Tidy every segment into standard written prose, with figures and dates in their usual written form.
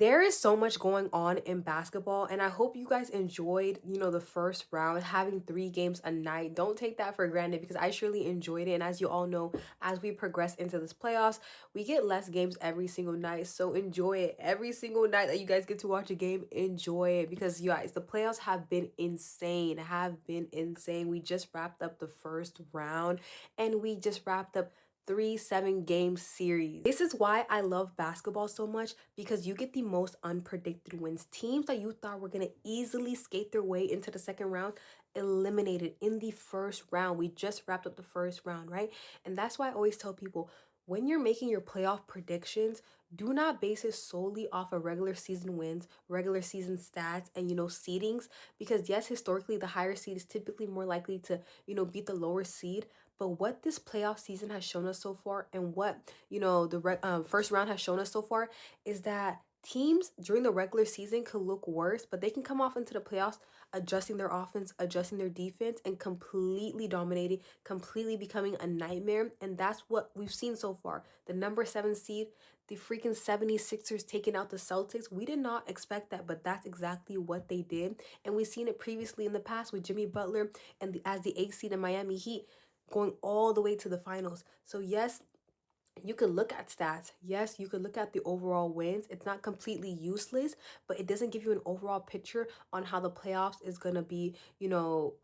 There is so much going on in basketball, and I hope you guys enjoyed, the first round, having 3 games a night. Don't take that for granted because I surely enjoyed it. And as you all know, as we progress into this playoffs, we get less games every single night. So enjoy it. Every single night that you guys get to watch a game, enjoy it because you guys, the playoffs have been insane, have been insane. We just wrapped up the first round and we just wrapped up 3 7 game series. This is why I love basketball so much because you get the most unpredicted wins. Teams that you thought were going to easily skate their way into the second round eliminated in the first round. We just wrapped up the first round, right? And that's why I always tell people when you're making your playoff predictions, do not base it solely off of regular season wins, regular season stats, and seedings. Because yes, historically, the higher seed is typically more likely to beat the lower seed. But what this playoff season has shown us so far, and what the first round has shown us so far, is that teams during the regular season could look worse, but they can come off into the playoffs, adjusting their offense, adjusting their defense, and completely dominating, completely becoming a nightmare. And that's what we've seen so far. The number 7 seed, the freaking 76ers taking out the Celtics. We did not expect that, but that's exactly what they did. And we've seen it previously in the past with Jimmy Butler and as the 8th seed in Miami Heat going all the way to the finals. So yes, you could look at stats. Yes, you could look at the overall wins. It's not completely useless, but it doesn't give you an overall picture on how the playoffs is going to be,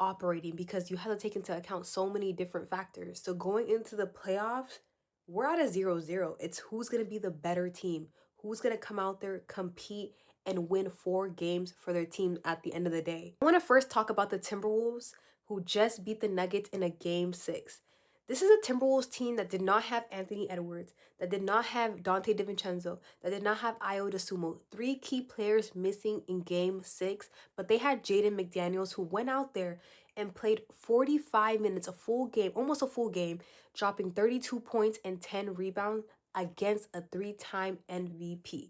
operating because you have to take into account so many different factors. So going into the playoffs, we're at a 0-0. It's who's going to be the better team, who's going to come out there, compete, and win 4 games for their team at the end of the day. I want to first talk about the Timberwolves, who just beat the Nuggets in a game 6. This is a Timberwolves team that did not have Anthony Edwards, that did not have Dante DiVincenzo, that did not have Io DeSumo. 3 key players missing in game 6, but they had Jaden McDaniels, who went out there and played 45 minutes, a full game, almost a full game, dropping 32 points and 10 rebounds against a 3-time MVP.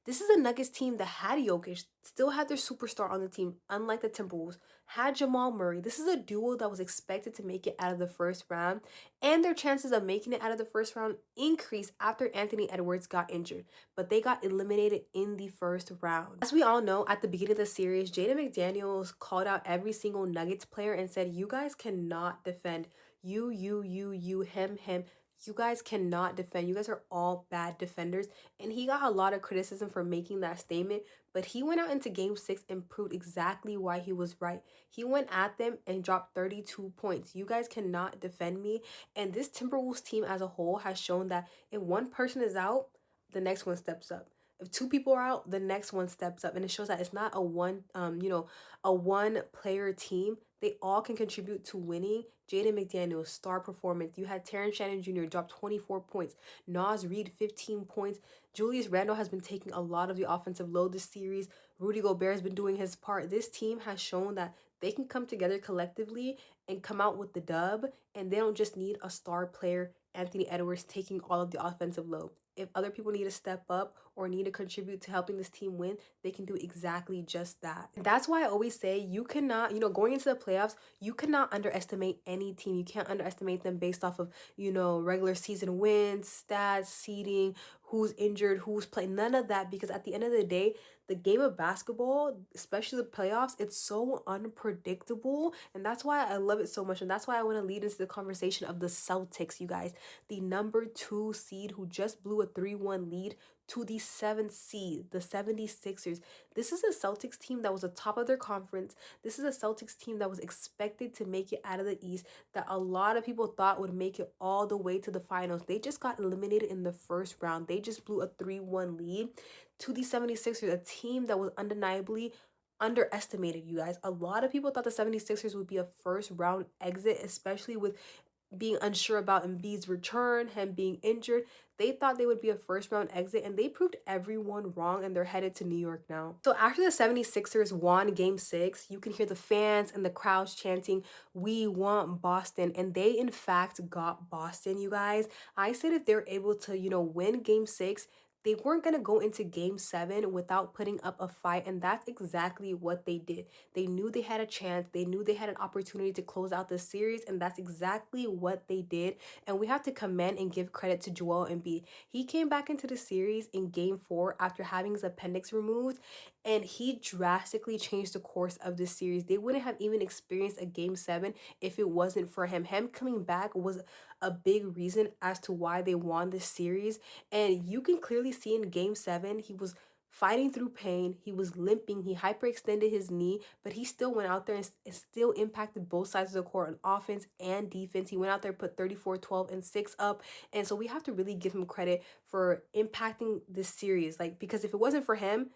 This is a Nuggets team that had Jokic, still had their superstar on the team, unlike the Timberwolves, had Jamal Murray. This is a duo that was expected to make it out of the first round, and their chances of making it out of the first round increased after Anthony Edwards got injured, but they got eliminated in the first round. As we all know, at the beginning of the series, Jaden McDaniels called out every single Nuggets player and said, you guys cannot defend. You, him. You guys cannot defend. You guys are all bad defenders. And he got a lot of criticism for making that statement, but he went out into game 6 and proved exactly why he was right. He went at them and dropped 32 points. You guys cannot defend me. And this Timberwolves team as a whole has shown that if one person is out, the next one steps up. If 2 people are out, the next one steps up. And it shows that it's not a one player team. They all can contribute to winning. Jaden McDaniels, star performance. You had Terrence Shannon Jr. drop 24 points. Naz Reid, 15 points. Julius Randle has been taking a lot of the offensive load this series. Rudy Gobert has been doing his part. This team has shown that they can come together collectively and come out with the dub, and they don't just need a star player, Anthony Edwards, taking all of the offensive load. If other people need to step up or need to contribute to helping this team win, they can do exactly just that. And that's why I always say you cannot, going into the playoffs, you cannot underestimate any team. You can't underestimate them based off of, regular season wins, stats, seeding, who's injured, who's playing, none of that. Because at the end of the day, the game of basketball, especially the playoffs, it's so unpredictable. And that's why I love it so much. And that's why I want to lead into the conversation of the Celtics, you guys. The number 2 seed who just blew a 3-1 lead to the 7th seed, the 76ers. This is a Celtics team that was the top of their conference. This is a Celtics team that was expected to make it out of the East, that a lot of people thought would make it all the way to the finals. They just got eliminated in the first round. They just blew a 3-1 lead to the 76ers, a team that was undeniably underestimated, you guys. A lot of people thought the 76ers would be a first round exit, especially with being unsure about Embiid's return, him being injured. They thought they would be a first round exit, and they proved everyone wrong, and they're headed to New York now. So after the 76ers won game 6, you can hear the fans and the crowds chanting, "We want Boston." And they in fact got Boston, you guys. I said if they're able to, win game 6, they weren't going to go into game 7 without putting up a fight, and that's exactly what they did. They knew they had a chance, they knew they had an opportunity to close out the series, and that's exactly what they did. And we have to commend and give credit to Joel Embiid. He came back into the series in game 4 after having his appendix removed, and he drastically changed the course of this series. They wouldn't have even experienced a game 7 if it wasn't for him. Him coming back was a big reason as to why they won this series. And you can clearly see in game 7, he was fighting through pain. He was limping. He hyperextended his knee, but he still went out there and still impacted both sides of the court on offense and defense. He went out there, put 34, 12, and 6 up. And so we have to really give him credit for impacting this series. Like, because if it wasn't for him,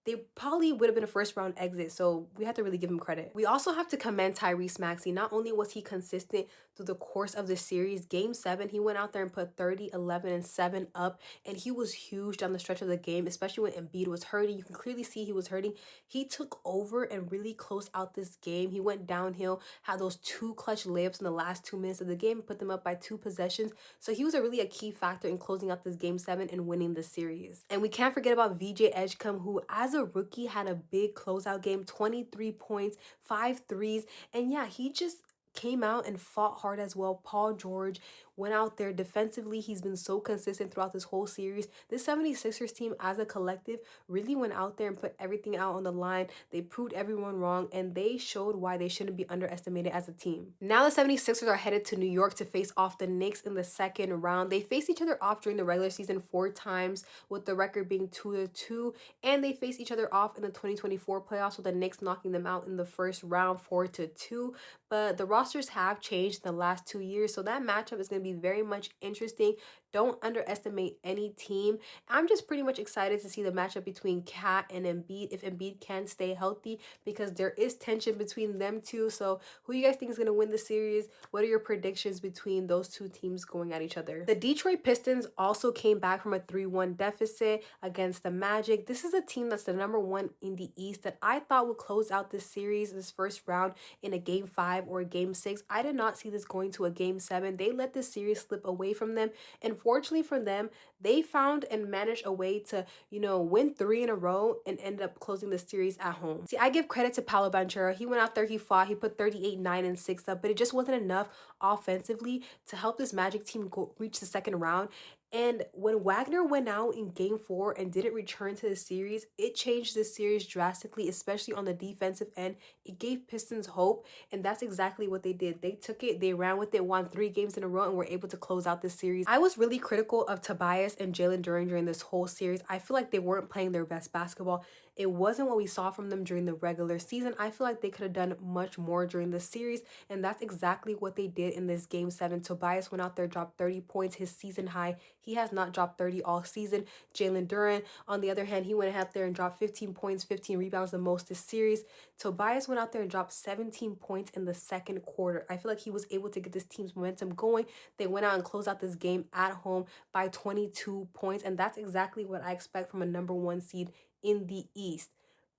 they probably would have been a first round exit. So we have to really give him credit. We also have to commend Tyrese Maxey. Not only was he consistent through the course of the series, game 7, he went out there and put 30, 11, and 7 up. And he was huge down the stretch of the game, especially when Embiid was hurting. You can clearly see he was hurting. He took over and really closed out this game. He went downhill, had those 2 clutch layups in the last 2 minutes of the game, put them up by 2 possessions. So he was really a key factor in closing out this game 7 and winning the series. And we can't forget about VJ Edgecombe, who as a rookie had a big closeout game, 23 points, 5 threes. And yeah, he just came out and fought hard as well. Paul George went out there defensively. He's been so consistent throughout this whole series. This 76ers team as a collective really went out there and put everything out on the line. They proved everyone wrong, and they showed why they shouldn't be underestimated as a team. Now the 76ers are headed to New York to face off the Knicks in the second round. They faced each other off during the regular season 4 times, with the record being 2-2, and they faced each other off in the 2024 playoffs, with the Knicks knocking them out in the first round 4-2. But the rosters have changed in the last 2 years, so that matchup is going to be very much interesting. Don't underestimate any team. I'm just pretty much excited to see the matchup between Cat and Embiid, if Embiid can stay healthy, because there is tension between them two. So who you guys think is going to win the series? What are your predictions between those two teams going at each other? The Detroit Pistons also came back from a 3-1 deficit against the Magic. This is a team that's the #1 in the East that I thought would close out this series, this first round, in a game 5 or a game 6. I did not see this going to a game 7. They let this series slip away from them, and fortunately for them, they found and managed a way to, win 3 in a row and end up closing the series at home. See, I give credit to Paolo Banchero. He went out there, he fought, he put 38, 9, and 6 up, but it just wasn't enough offensively to help this Magic team reach the second round. And when Wagner went out in game 4 and didn't return to the series, it changed the series drastically, especially on the defensive end. It gave Pistons hope, and that's exactly what they did. They took it, they ran with it, won 3 games in a row, and were able to close out this series. I was really critical of Tobias and Jalen during this whole series. I feel like they weren't playing their best basketball. It wasn't what we saw from them during the regular season. I feel like they could have done much more during the series, and that's exactly what they did in this game 7. Tobias went out there, dropped 30 points, his season high. He has not dropped 30 all season. Jalen Duren, on the other hand, he went out there and dropped 15 points, 15 rebounds, the most this series. Tobias went out there and dropped 17 points in the second quarter. I feel like he was able to get this team's momentum going. They went out and closed out this game at home by 22 points, and that's exactly what I expect from a #1 seed in the East,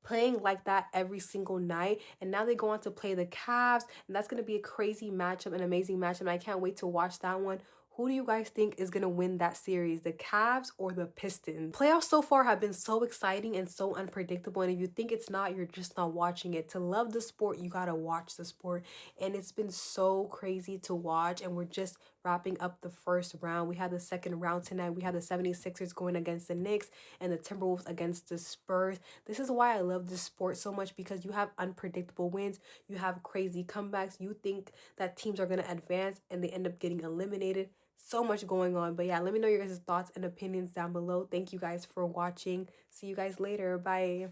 playing like that every single night. And now they go on to play the Cavs, and that's going to be a crazy matchup, an amazing matchup, and I can't wait to watch that one. Who do you guys think is going to win that series, the Cavs or the Pistons? Playoffs so far have been so exciting and so unpredictable, and if you think it's not, you're just not watching it. To love the sport, you got to watch the sport, and it's been so crazy to watch, and we're just wrapping up the first round. We had the second round tonight. We had the 76ers going against the Knicks and the Timberwolves against the Spurs. This is why I love this sport so much, because you have unpredictable wins. You have crazy comebacks. You think that teams are going to advance and they end up getting eliminated. So much going on. But yeah, let me know your guys' thoughts and opinions down below. Thank you guys for watching. See you guys later. Bye.